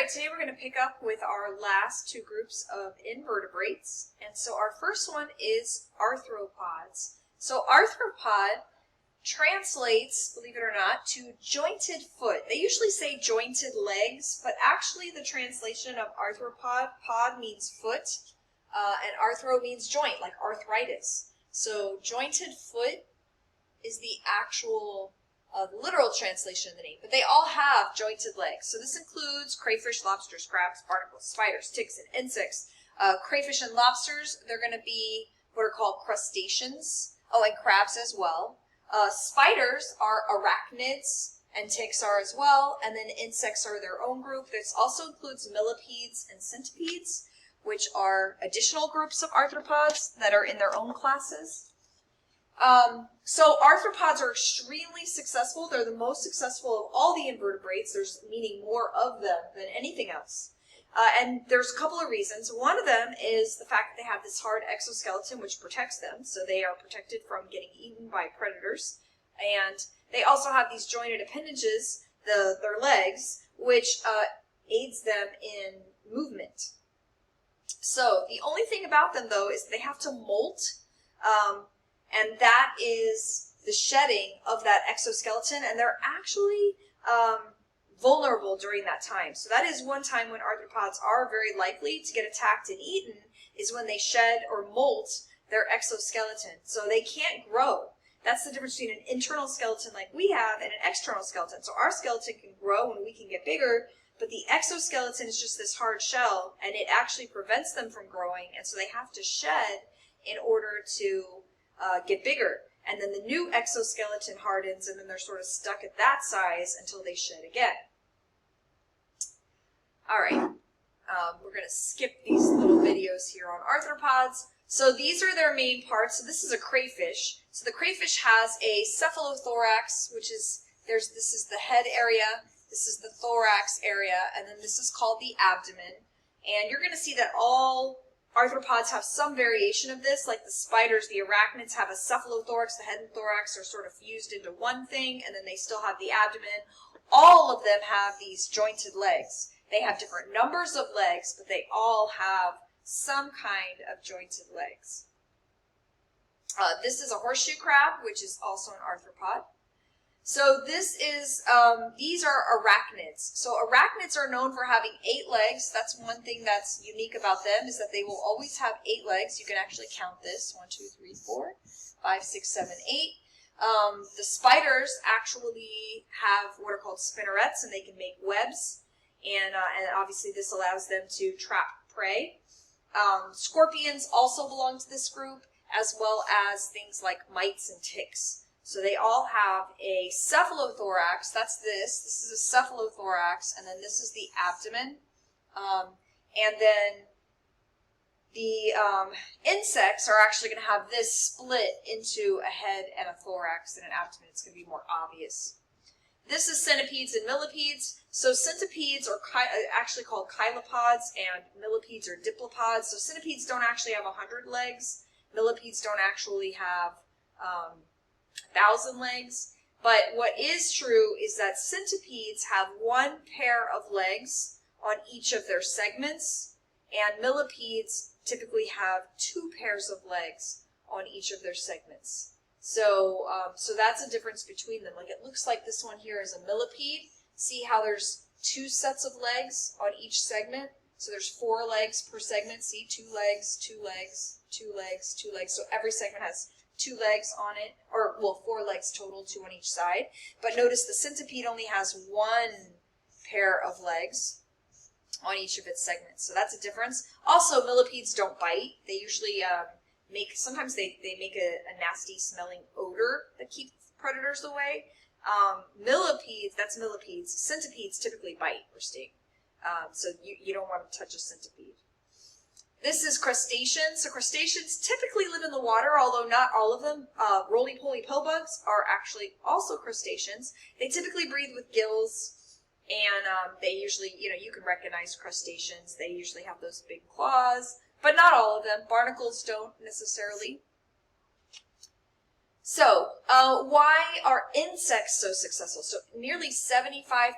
Alright, today we're going to pick up with our last two groups of invertebrates. And so our first one is arthropods. So arthropod translates, believe it or not, to jointed foot. They usually say jointed legs, but actually the translation of arthropod, pod means foot, and arthro means joint, like arthritis. So jointed foot is the actual literal translation of the name, but they all have jointed legs. So this includes crayfish, lobsters, crabs, barnacles, spiders, ticks, and insects. Crayfish and lobsters, they're going to be what are called crustaceans. Oh, and crabs as well. Spiders are arachnids, and ticks are as well, and then insects are their own group. This also includes millipedes and centipedes, which are additional groups of arthropods that are in their own classes. So arthropods are extremely successful. They're the most successful of all the invertebrates. There's meaning more of them than anything else. And there's a couple of reasons. One of them is the fact that they have this hard exoskeleton which protects them, so they are protected from getting eaten by predators. And they also have these jointed appendages, their legs, which aids them in movement. So the only thing about them, though, is they have to molt, and that is the shedding of that exoskeleton, and they're actually vulnerable during that time. So that is one time when arthropods are very likely to get attacked and eaten, is when they shed or molt their exoskeleton. So they can't grow. That's the difference between an internal skeleton like we have and an external skeleton. So our skeleton can grow and we can get bigger, but the exoskeleton is just this hard shell, and it actually prevents them from growing, and so they have to shed in order to get bigger. And then the new exoskeleton hardens, and then they're sort of stuck at that size until they shed again. All right, we're going to skip these little videos here on arthropods. So these are their main parts. So this is a crayfish. So the crayfish has a cephalothorax, which is, this is the head area, this is the thorax area, and then this is called the abdomen. And you're going to see that all arthropods have some variation of this, like the spiders, the arachnids have a cephalothorax, the head and thorax are sort of fused into one thing, and then they still have the abdomen. All of them have these jointed legs. They have different numbers of legs, but they all have some kind of jointed legs. This is a horseshoe crab, which is also an arthropod. So this is, these are arachnids. So arachnids are known for having 8 legs. That's one thing that's unique about them, is that they will always have 8 legs. You can actually count this, 1, 2, 3, 4, 5, 6, 7, 8. The spiders actually have what are called spinnerets, and they can make webs. And obviously this allows them to trap prey. Scorpions also belong to this group, as well as things like mites and ticks. So they all have a cephalothorax. That's this. This is a cephalothorax, and then this is the abdomen. And then the insects are actually going to have this split into a head and a thorax and an abdomen. It's going to be more obvious. This is centipedes and millipedes. So centipedes are actually called chylopods, and millipedes are diplopods. So centipedes don't actually have 100 legs. Millipedes don't actually have 1,000 legs. But what is true is that centipedes have 1 pair of legs on each of their segments, and millipedes typically have 2 pairs of legs on each of their segments. So, so that's a difference between them. Like, it looks like this one here is a millipede. See how there's 2 sets of legs on each segment? So there's 4 legs per segment. See, 2 legs, 2 legs, 2 legs, 2 legs. So every segment has 2 legs on it, or, well, 4 legs total, 2 on each side. But notice the centipede only has 1 pair of legs on each of its segments. So that's a difference. Also, millipedes don't bite. They usually sometimes they make a nasty smelling odor that keeps predators away. Millipedes, that's millipedes. Centipedes typically bite or sting. So you don't want to touch a centipede. This is crustaceans. So crustaceans typically live in the water, although not all of them. Roly-poly pill bugs are actually also crustaceans. They typically breathe with gills, and they usually, you can recognize crustaceans. They usually have those big claws, but not all of them. Barnacles don't necessarily. So, why are insects so successful? So, nearly 75%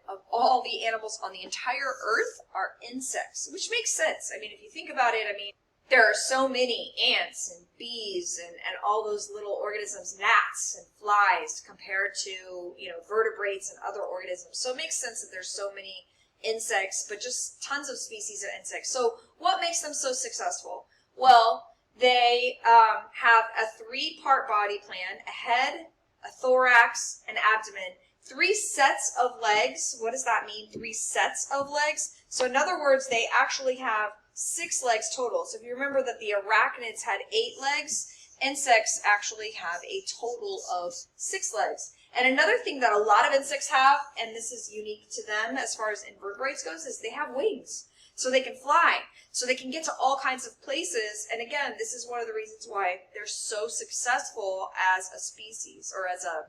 of all the animals on the entire Earth are insects, which makes sense. I mean, if you think about it, I mean, there are so many ants and bees and all those little organisms, gnats and flies, compared to, you know, vertebrates and other organisms. So it makes sense that there's so many insects, but just tons of species of insects. So what makes them so successful? Well, they have a 3-part body plan: a head, a thorax, an abdomen, 3 sets of legs. What does that mean? 3 sets of legs. So in other words, they actually have 6 legs total. So if you remember that the arachnids had 8 legs, insects actually have a total of 6 legs. And another thing that a lot of insects have, and this is unique to them as far as invertebrates goes, is they have wings. So they can fly. So they can get to all kinds of places. And again, this is one of the reasons why they're so successful as a species, or as a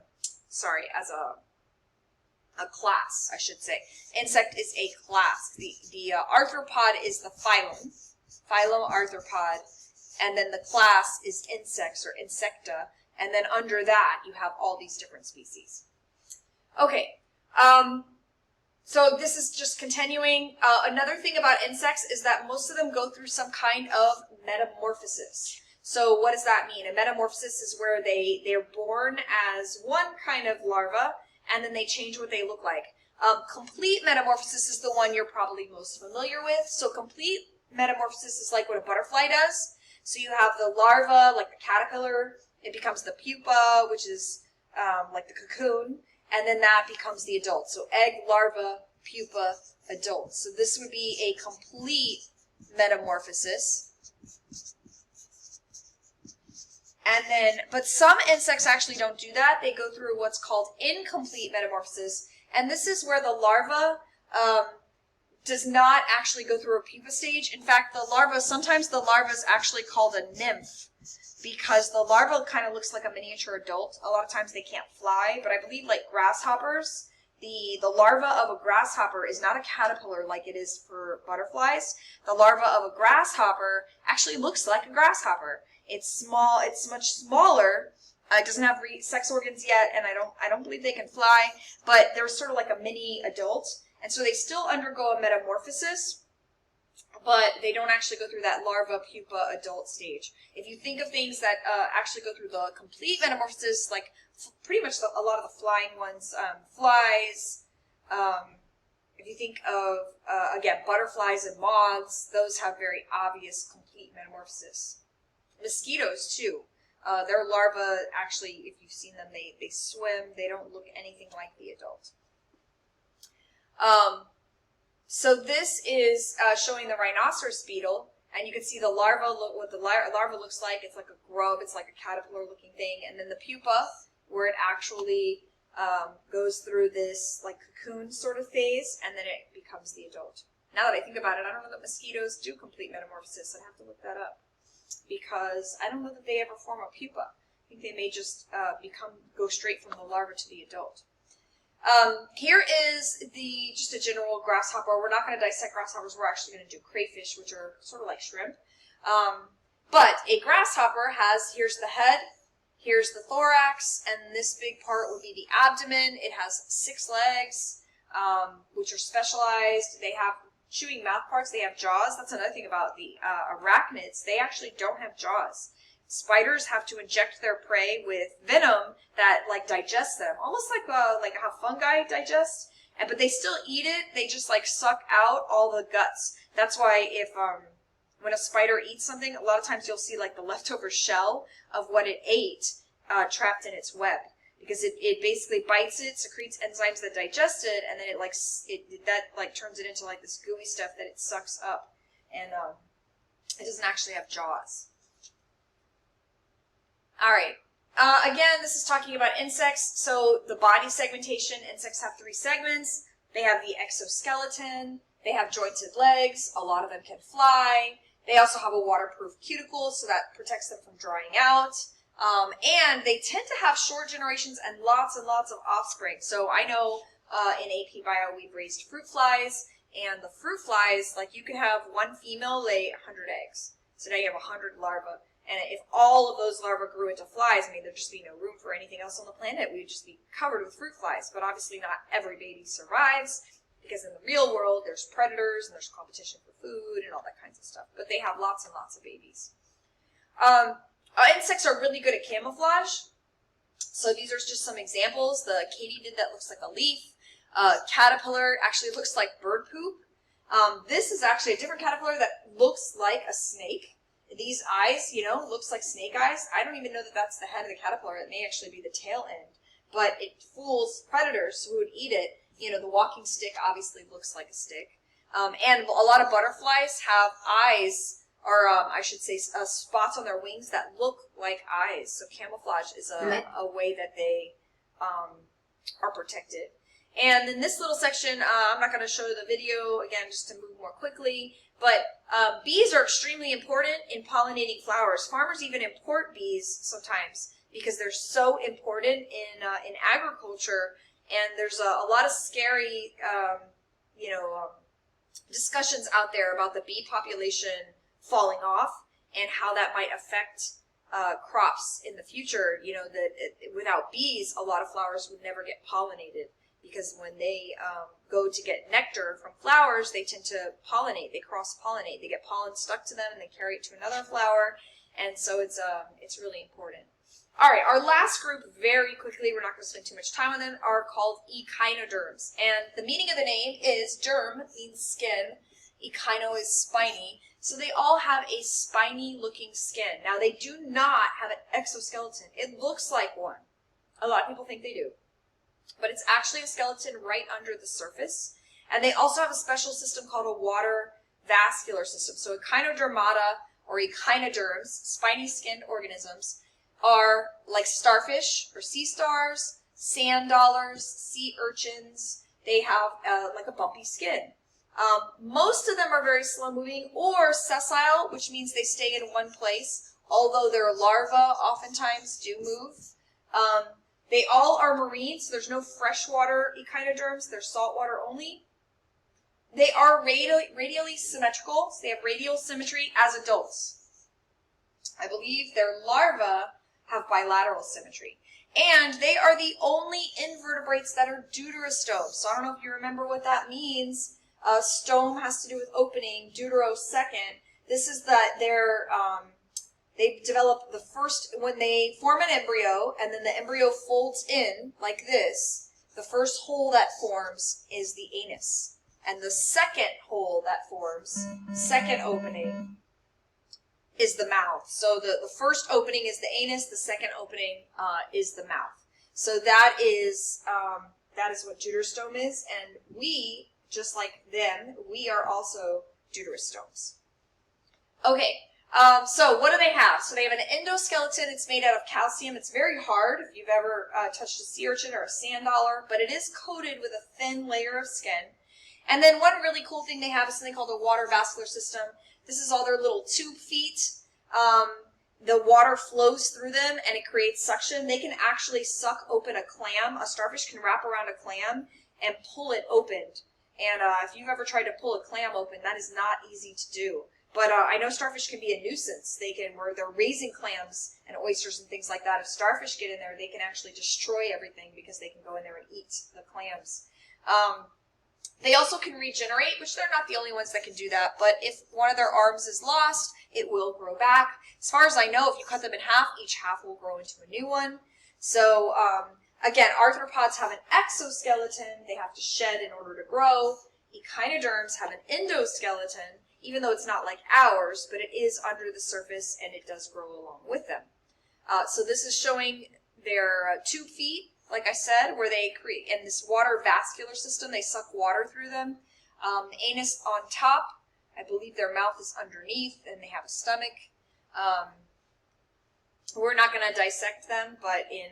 class, I should say. Insect is a class. The arthropod is the phylum arthropod, and then the class is insects or insecta, and then under that you have all these different species. Okay, so this is just continuing. Another thing about insects is that most of them go through some kind of metamorphosis. So what does that mean? A metamorphosis is where they're born as one kind of larva, and then they change what they look like. Complete metamorphosis is the one you're probably most familiar with. So complete metamorphosis is like what a butterfly does. So you have the larva, like the caterpillar, it becomes the pupa, which is like the cocoon, and then that becomes the adult. So egg, larva, pupa, adult. So this would be a complete metamorphosis. And then, but some insects actually don't do that. They go through what's called incomplete metamorphosis. And this is where the larva does not actually go through a pupa stage. In fact, sometimes the larva is actually called a nymph, because the larva kind of looks like a miniature adult. A lot of times they can't fly, but I believe like grasshoppers, the larva of a grasshopper is not a caterpillar like it is for butterflies. The larva of a grasshopper actually looks like a grasshopper. It's small, it's much smaller. It doesn't have sex organs yet, and I don't believe they can fly, but they're sort of like a mini adult. And so they still undergo a metamorphosis, but they don't actually go through that larva, pupa, adult stage. If you think of things that actually go through the complete metamorphosis, like pretty much a lot of the flying ones, flies, if you think of, again, butterflies and moths, those have very obvious complete metamorphosis. Mosquitoes, too. Their larvae, actually, if you've seen them, they swim. They don't look anything like the adult. So this is showing the rhinoceros beetle, and you can see the larva, what the larva looks like. It's like a grub. It's like a caterpillar-looking thing. And then the pupa, where it actually goes through this like cocoon sort of phase, and then it becomes the adult. Now that I think about it, I don't know that mosquitoes do complete metamorphosis. I'd have to look that up, because I don't know that they ever form a pupa. I think they may just go straight from the larva to the adult. Here is just a general grasshopper. We're not going to dissect grasshoppers. We're actually going to do crayfish, which are sort of like shrimp. But a grasshopper here's the head, here's the thorax, and this big part would be the abdomen. It has 6 legs, which are specialized. They have chewing mouth parts. They have jaws. That's another thing about the arachnids. They actually don't have jaws. Spiders have to inject their prey with venom that like digests them, almost like how fungi digest. But they still eat it. They just like suck out all the guts. That's why when a spider eats something, a lot of times you'll see like the leftover shell of what it ate trapped in its web, because it basically bites it, secretes enzymes that digest it, and then it turns it into like this gooey stuff that it sucks up, and it doesn't actually have jaws. All right. Again, this is talking about insects. So the body segmentation, insects have 3 segments. They have the exoskeleton. They have jointed legs. A lot of them can fly. They also have a waterproof cuticle, so that protects them from drying out. And they tend to have short generations and lots of offspring. So I know in AP Bio we've raised fruit flies, and the fruit flies, like you can have one female lay 100 eggs. So now you have 100 larvae. And if all of those larvae grew into flies, I mean, there'd just be no room for anything else on the planet. We'd just be covered with fruit flies. But obviously not every baby survives, because in the real world, there's predators and there's competition for food and all that kinds of stuff. But they have lots and lots of babies. Insects are really good at camouflage. So these are just some examples. The katydid that looks like a leaf. Caterpillar actually looks like bird poop. This is actually a different caterpillar that looks like a snake. These eyes, you know, looks like snake eyes. I don't even know that that's the head of the caterpillar. It may actually be the tail end. But it fools predators who would eat it. You know, the walking stick obviously looks like a stick. And a lot of butterflies have eyes, or I should say spots on their wings that look like eyes. So camouflage is a way that they are protected. And in this little section, I'm not going to show the video, again, just to move more quickly. But bees are extremely important in pollinating flowers. Farmers even import bees sometimes because they're so important in agriculture. And there's a lot of scary, discussions out there about the bee population falling off and how that might affect crops in the future. You know, that without bees, a lot of flowers would never get pollinated. Because when they go to get nectar from flowers, they tend to pollinate. They cross-pollinate. They get pollen stuck to them, and they carry it to another flower. And so it's really important. All right, our last group, very quickly, we're not going to spend too much time on them, are called Echinoderms. And the meaning of the name is derm means skin. Echino is spiny. So they all have a spiny-looking skin. Now, they do not have an exoskeleton. It looks like one. A lot of people think they do. But it's actually a skeleton right under the surface. And they also have a special system called a water vascular system. So Echinodermata, or Echinoderms, spiny-skinned organisms, are like starfish, or sea stars, sand dollars, sea urchins. They have like a bumpy skin. Most of them are very slow-moving, or sessile, which means they stay in one place, although their larvae oftentimes do move. They all are marine, so there's no freshwater echinoderms. They're saltwater only. They are radially symmetrical, so they have radial symmetry as adults. I believe their larvae have bilateral symmetry. And they are the only invertebrates that are deuterostomes. So I don't know if you remember what that means. Stome has to do with opening, deutero second. This is that they develop the first, when they form an embryo, and then the embryo folds in like this, the first hole that forms is the anus. And the second hole that forms, second opening, is the mouth. So the first opening is the anus, the second opening is the mouth. So that is what deuterostome is, and we, just like them, we are also deuterostomes. Okay. So what do they have? So they have an endoskeleton. It's made out of calcium. It's very hard if you've ever touched a sea urchin or a sand dollar, but it is coated with a thin layer of skin. And then one really cool thing they have is something called a water vascular system. This is all their little tube feet. The water flows through them and it creates suction. They can actually suck open a clam. A starfish can wrap around a clam and pull it open. And if you've ever tried to pull a clam open, that is not easy to do. But I know starfish can be a nuisance. Where they're raising clams and oysters and things like that. If starfish get in there, they can actually destroy everything because they can go in there and eat the clams. They also can regenerate, which they're not the only ones that can do that. But if one of their arms is lost, it will grow back. As far as I know, if you cut them in half, each half will grow into a new one. So, again, arthropods have an exoskeleton. They have to shed in order to grow. Echinoderms have an endoskeleton, even though it's not like ours, but it is under the surface and it does grow along with them. So this is showing their tube feet, like I said, where they create, in this water vascular system, they suck water through them. Anus on top, I believe their mouth is underneath, and they have a stomach. We're not going to dissect them, but in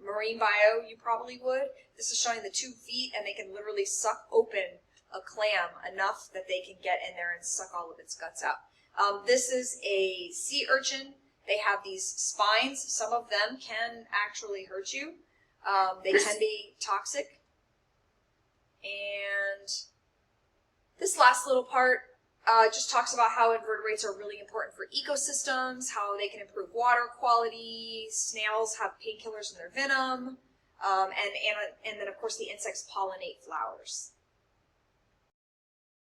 marine bio, you probably would. This is showing the tube feet, and they can literally suck open a clam enough that they can get in there and suck all of its guts out. This is a sea urchin. They have these spines. Some of them can actually hurt you. They can be toxic. And this last little part, just talks about how invertebrates are really important for ecosystems, how they can improve water quality. Snails have painkillers in their venom, and then of course the insects pollinate flowers.